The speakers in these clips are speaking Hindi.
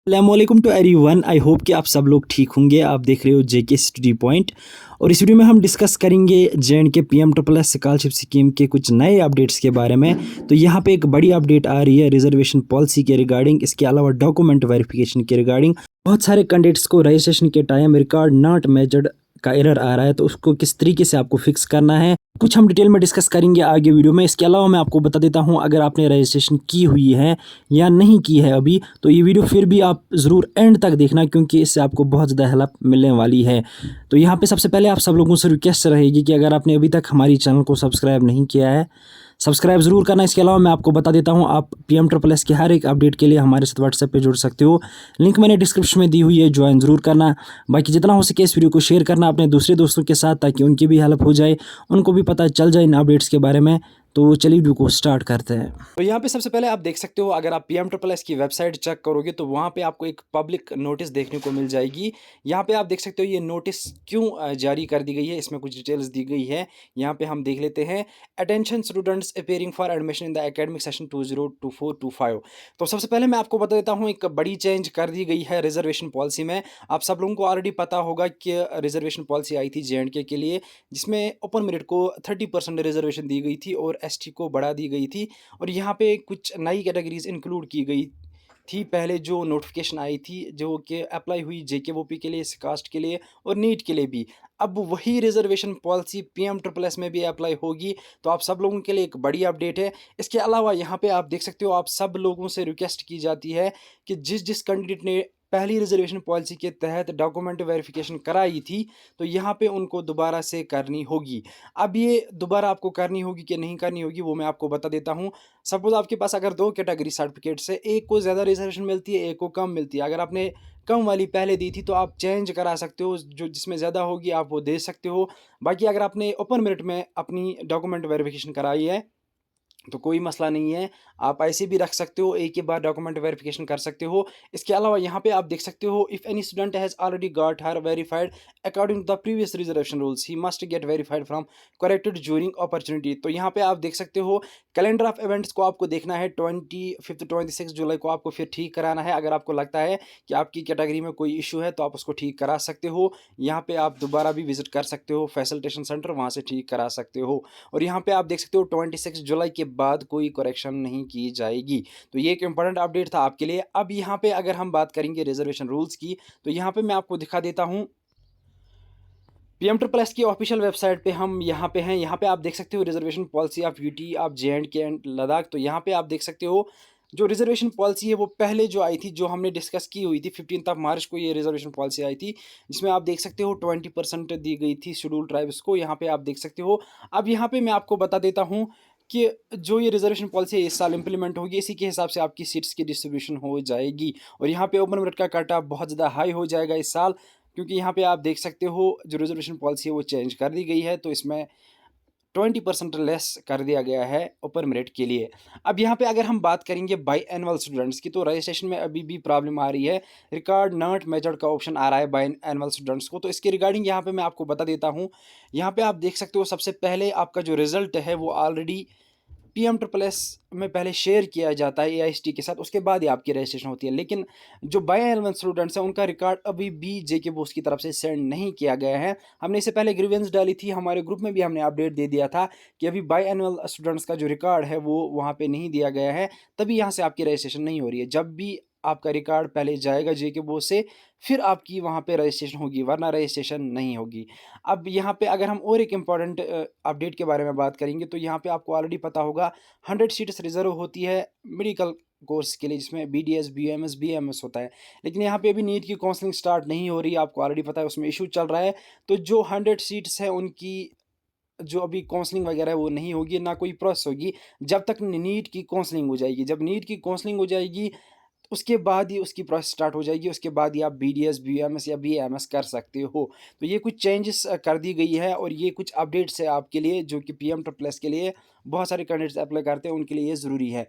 अस्सलामुअलैकुम टू एवरीवन। आई होप कि आप सब लोग ठीक होंगे। आप देख रहे हो जेके स्टडी पॉइंट और इस वीडियो में हम डिस्कस करेंगे जे.एंड.के पीएम स्कॉलरशिप स्कीम के कुछ नए अपडेट्स के बारे में। तो यहाँ पे एक बड़ी अपडेट आ रही है रिजर्वेशन पॉलिसी के रिगार्डिंग, इसके अलावा डॉक्यूमेंट वेरिफिकेशन के रिगार्डिंग। बहुत सारे कैंडिडेट्स को रजिस्ट्रेशन के टाइम रिकॉर्ड नॉट मैचड का एरर आ रहा है, तो उसको किस तरीके से आपको फिक्स करना है कुछ हम डिटेल में डिस्कस करेंगे आगे वीडियो में। इसके अलावा मैं आपको बता देता हूं, अगर आपने रजिस्ट्रेशन की हुई है या नहीं की है अभी, तो ये वीडियो फिर भी आप ज़रूर एंड तक देखना, क्योंकि इससे आपको बहुत ज़्यादा हेल्प मिलने वाली है। तो यहाँ पे सबसे पहले आप सब लोगों से रिक्वेस्ट रहेगी कि अगर आपने अभी तक हमारी चैनल को सब्सक्राइब नहीं किया है, सब्सक्राइब ज़रूर करना। इसके अलावा मैं आपको बता देता हूँ, आप पीएम के हर एक अपडेट के लिए हमारे साथ व्हाट्सएप पे जुड़ सकते हो। लिंक मैंने डिस्क्रिप्शन में दी हुई है, ज्वाइन ज़रूर करना। बाकी जितना हो सके इस वीडियो को शेयर करना अपने दूसरे दोस्तों के साथ, ताकि उनकी भी हेल्प हो जाए, उनको भी पता चल जाए इन अपडेट्स के बारे में। तो चलिए वीडियो को स्टार्ट करते हैं। तो यहाँ पे सबसे पहले आप देख सकते हो, अगर आप पीएम की वेबसाइट चेक करोगे तो वहाँ पे आपको एक पब्लिक नोटिस देखने को मिल जाएगी। यहाँ पे आप देख सकते हो ये नोटिस क्यों जारी कर दी गई है, इसमें कुछ डिटेल्स दी गई है। यहाँ पे हम देख लेते हैं। Attention students appearing for admission in the academic session 2024-25। तो सबसे पहले मैं आपको बता देता हूँ, एक बड़ी चेंज कर दी गई है रिजर्वेशन पॉलिसी में। आप सब लोगों को ऑलरेडी पता होगा कि रिजर्वेशन पॉलिसी आई थी जे.एंड.के के लिए, जिसमें ओपन मेरिट को 30% रिजर्वेशन दी गई थी और एसटी को बढ़ा दी गई थी। और यहाँ पे कुछ नई कैटेगरीज इंक्लूड की गई थी। पहले जो नोटिफिकेशन आई थी, जो कि अप्लाई हुई जेकेओपी के लिए, कास्ट के लिए और नीट के लिए भी, अब वही रिजर्वेशन पॉलिसी पीएम में भी अप्लाई होगी। तो आप सब लोगों के लिए एक बड़ी अपडेट है। इसके अलावा यहाँ पे आप देख सकते हो, आप सब लोगों से रिक्वेस्ट की जाती है कि जिस जिस कैंडिडेट ने पहली रिजर्वेशन पॉलिसी के तहत डॉक्यूमेंट वेरिफिकेशन कराई थी, तो यहाँ पे उनको दोबारा से करनी होगी। अब ये दोबारा आपको करनी होगी कि नहीं करनी होगी, वो मैं आपको बता देता हूँ। सपोज आपके पास अगर दो कैटेगरी सर्टिफिकेट से, एक को ज़्यादा रिजर्वेशन मिलती है, एक को कम मिलती है। अगर आपने कम वाली पहले दी थी तो आप चेंज करा सकते हो, जो जिसमें ज़्यादा होगी आप वो दे सकते हो। बाकी अगर आपने ओपन मेरिट में अपनी डॉक्यूमेंट वेरिफिकेशन कराई है तो कोई मसला नहीं है, आप ऐसे भी रख सकते हो, एक ही बार डॉक्यूमेंट वेरिफिकेशन कर सकते हो। इसके अलावा यहाँ पे आप देख सकते हो, if any student has already got her verified according to the previous reservation rules, he must get verified from corrected during opportunity. तो यहाँ पे आप देख सकते हो, कैलेंडर ऑफ इवेंट्स को आपको देखना है। 25 जुलाई को आपको फिर ठीक कराना है। अगर आपको लगता है कि आपकी कैटेगरी में कोई इशू है तो आप उसको ठीक करा सकते हो। यहाँ पे आप दोबारा भी विजिट कर सकते हो फैसिलिटेशन सेंटर, वहाँ से ठीक करा सकते हो। और यहाँ पे आप देख सकते हो 26 जुलाई के बाद कोई करेक्शन नहीं की जाएगी। तो ये एक इंपॉर्टेंट अपडेट था आपके लिए। अब यहाँ पे अगर हम बात करेंगे रिजर्वेशन रूल्स की, तो यहाँ पे मैं आपको दिखा देता हूँ। पीएम की ऑफिशियल वेबसाइट पे हम यहाँ पे हैं। यहाँ पे आप देख सकते हो reservation policy of UT of J&K and Ladakh. तो यहाँ पे आप देख सकते हो, जो रिजर्वेशन पॉलिसी है वो पहले जो आई थी, जो हमने डिस्कस की हुई थी, 15 मार्च को ये रिजर्वेशन पॉलिसी आई थी, जिसमें आप देख सकते हो 20% दी गई थी शेड्यूल ट्राइब्स को। यहाँ पे आप देख सकते हो। अब यहाँ पे मैं आपको बता देता हूँ कि जो ये रिजर्वेशन पॉलिसी है इस साल इंप्लीमेंट होगी, इसी के हिसाब से आपकी सीट्स की डिस्ट्रीब्यूशन हो जाएगी। और यहाँ पे ओपन मेरिट का कट ऑफ बहुत ज़्यादा हाई हो जाएगा इस साल, क्योंकि यहाँ पे आप देख सकते हो जो रिजर्वेशन पॉलिसी है वो चेंज कर दी गई है। तो इसमें 20% लेस कर दिया गया है ओपन मेरिट के लिए। अब यहाँ पे अगर हम बात करेंगे बाई एनुअल स्टूडेंट्स की, तो रजिस्ट्रेशन में अभी भी प्रॉब्लम आ रही है। रिकॉर्ड नॉट मेजर्ड का ऑप्शन आ रहा है बाई एनुअल स्टूडेंट्स को। तो इसके रिगार्डिंग यहाँ पे मैं आपको बता देता हूँ। यहाँ पे आप देख सकते हो, सबसे पहले आपका जो रिजल्ट है वो ऑलरेडी पीएम में पहले शेयर किया जाता है एआईएसटी के साथ, उसके बाद ही आपकी रजिस्ट्रेशन होती है। लेकिन जो बाई एनुअल स्टूडेंट्स हैं उनका रिकॉर्ड अभी भी जेके बोस की तरफ से सेंड नहीं किया गया है। हमने इससे पहले ग्रीवेंस डाली थी, हमारे ग्रुप में भी हमने अपडेट दे दिया था कि अभी बाई एनुअल स्टूडेंट्स का जो रिकॉर्ड है वो वहाँ पे नहीं दिया गया है, तभी यहाँ से आपकी रजिस्ट्रेशन नहीं हो रही है। जब भी आपका रिकॉर्ड पहले जाएगा जेके बोस से, फिर आपकी वहाँ पे रजिस्ट्रेशन होगी, वरना रजिस्ट्रेशन नहीं होगी। अब यहाँ पे अगर हम और एक इम्पॉर्टेंट अपडेट के बारे में बात करेंगे, तो यहाँ पे आपको ऑलरेडी पता होगा 100 सीट्स रिजर्व होती है मेडिकल कोर्स के लिए, जिसमें बीडीएस बीएमएस बीएमएस होता है। लेकिन यहाँ पे अभी नीट की काउंसलिंग स्टार्ट नहीं हो रही है, आपको ऑलरेडी पता है उसमें इशू चल रहा है। तो जो 100 सीट्स हैं उनकी जो अभी काउंसलिंग वगैरह है वो नहीं होगी, ना कोई प्रोसेस होगी जब तक नीट की काउंसलिंग हो जाएगी। जब नीट की काउंसलिंग हो जाएगी उसके बाद ही उसकी प्रोसेस स्टार्ट हो जाएगी, उसके बाद ही आप बीडीएस बीएमएस या बीएमएस कर सकते हो। तो ये कुछ चेंजेस कर दी गई है और ये कुछ अपडेट्स है आपके लिए, जो कि पीएम के लिए बहुत सारे कैंडिडेट्स अप्लाई करते हैं, उनके लिए ये ज़रूरी है।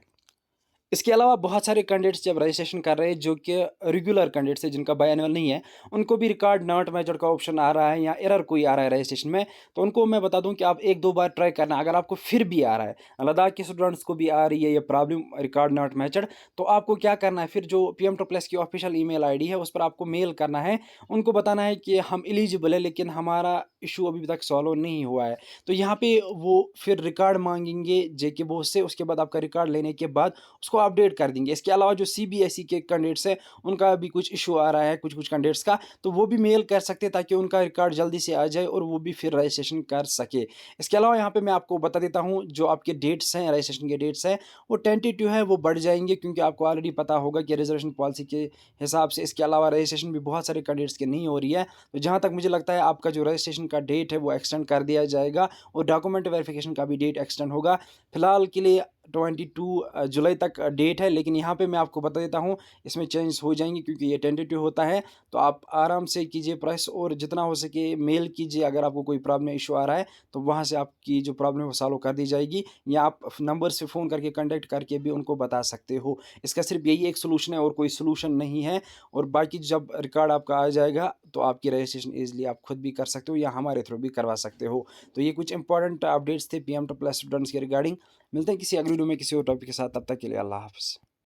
इसके अलावा बहुत सारे कैंडिडेट्स जब रजिस्ट्रेशन कर रहे हैं जो कि रेगुलर कैंडिडेट्स है जिनका बायएनुअल नहीं है, उनको भी रिकॉर्ड नॉट मैचड का ऑप्शन आ रहा है या एरर कोई आ रहा है रजिस्ट्रेशन में। तो उनको मैं बता दूं कि आप एक दो बार ट्राई करना, अगर आपको फिर भी आ रहा है, लद्दाख के स्टूडेंट्स को भी आ रही है ये प्रॉब्लम रिकॉर्ड नॉट मैचड, तो आपको क्या करना है, फिर जो पीएम ट्रिपल की ऑफिशियल ईमेल आईडी है उस पर आपको मेल करना है, उनको बताना है कि हम एलिजिबल है लेकिन हमारा इशू अभी तक सॉल्व नहीं हुआ है। तो यहाँ पे वो फिर रिकॉर्ड मांगेंगे जेके बोर्ड से, उसके बाद आपका रिकॉर्ड लेने के बाद उसको अपडेट कर देंगे। इसके अलावा जो सीबीएसई के कैंडिडेट्स हैं उनका भी कुछ इशू आ रहा है कुछ कुछ कैंडिडेट्स का, तो वो भी मेल कर सकते हैं ताकि उनका रिकॉर्ड जल्दी से आ जाए और वो भी फिर रजिस्ट्रेशन कर सके। इसके अलावा यहाँ पे मैं आपको बता देता हूँ जो आपके डेट्स हैं, रजिस्ट्रेशन के डेट्स हैं वो टेंटेटिव है, वो बढ़ जाएंगे क्योंकि आपको ऑलरेडी पता होगा कि रिजर्वेशन पॉलिसी के हिसाब से इसके अलावा रजिस्ट्रेशन भी बहुत सारे कैंडिडेट्स के नहीं हो रही है। तो जहाँ तक मुझे लगता है आपका जो रजिस्ट्रेशन का डेट है वो एक्सटेंड कर दिया जाएगा और डॉक्यूमेंट वेरिफिकेशन का भी डेट एक्सटेंड होगा। फिलहाल के लिए 22 जुलाई तक डेट है, लेकिन यहाँ पे मैं आपको बता देता हूँ इसमें चेंज हो जाएंगे क्योंकि ये टेंटेटिव होता है। तो आप आराम से कीजिए प्रेस और जितना हो सके मेल कीजिए, अगर आपको कोई प्रॉब्लम इशू आ रहा है तो वहाँ से आपकी जो प्रॉब्लम है वो सॉल्व कर दी जाएगी, या आप नंबर से फ़ोन करके कॉन्टैक्ट करके भी उनको बता सकते हो। इसका सिर्फ यही एक सोल्यूशन है और कोई सोल्यूशन नहीं है। और बाकी जब रिकॉर्ड आपका आ जाएगा तो आपकी रजिस्ट्रेशन ईजिली आप खुद भी कर सकते हो या हमारे थ्रू भी करवा सकते हो। तो ये कुछ इंपॉर्टेंट अपडेट्स थे पीएम ट्रिपल स्टूडेंट्स के रिगार्डिंग। मिलते हैं किसी अगली वीडियो में किसी और टॉपिक के साथ, तब तक के लिए अल्लाह हाफ़िज़।